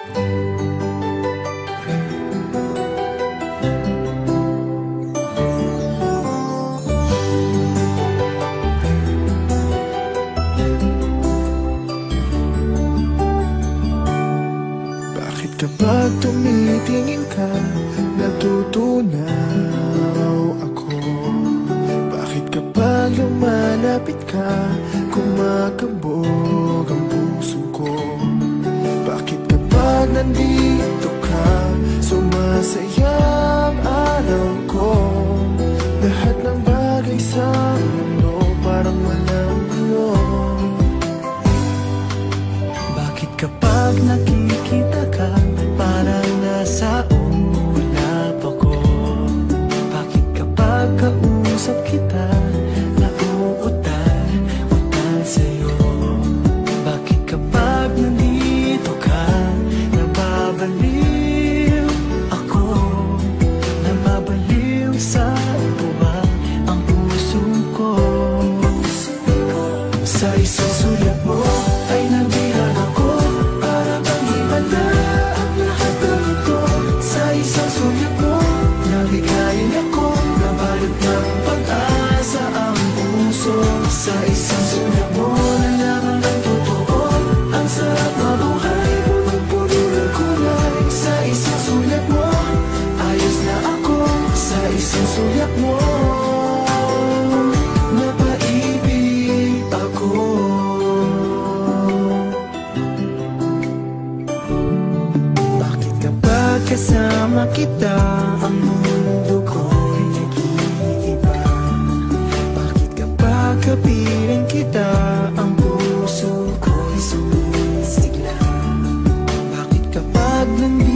Bakit kapag tumitingin ka, natutunaw ako? Bakit kapag lumalapit ka, kumakabog ang puso ko? Bakit kapag nandito ka, sumasaya ang araw ko? Lahat ng bagay sa mundo parang walang gulo. Bakit kapag nakikita ka, parang nasa ulap ako? Bakit kapag kausap kita, nauutal sa'yo? Bakit kapag nandito ka, nababaliw ako? Nababaliw sa tuwa ang puso ko. Sa isang sulat mo ay nabihan ako, para bang himala ang lahat ng ito. Sa isang sulat mo, nabigayin ako, nabalot ng pag-asa ang puso. Sa isang sulat mo, nalaman ng totoo, ang sarap mabuhay, punong-puno ng kulay. Sa isang sulat mo, ayos na ako. Sa isang sulat mo, napaibig ako. Bakit kapag kasama kita, ang mundo ko'y nag-iiba? Bakit kapag kapiling kita, ang puso ko'y sumisigla? Bakit kapag nandito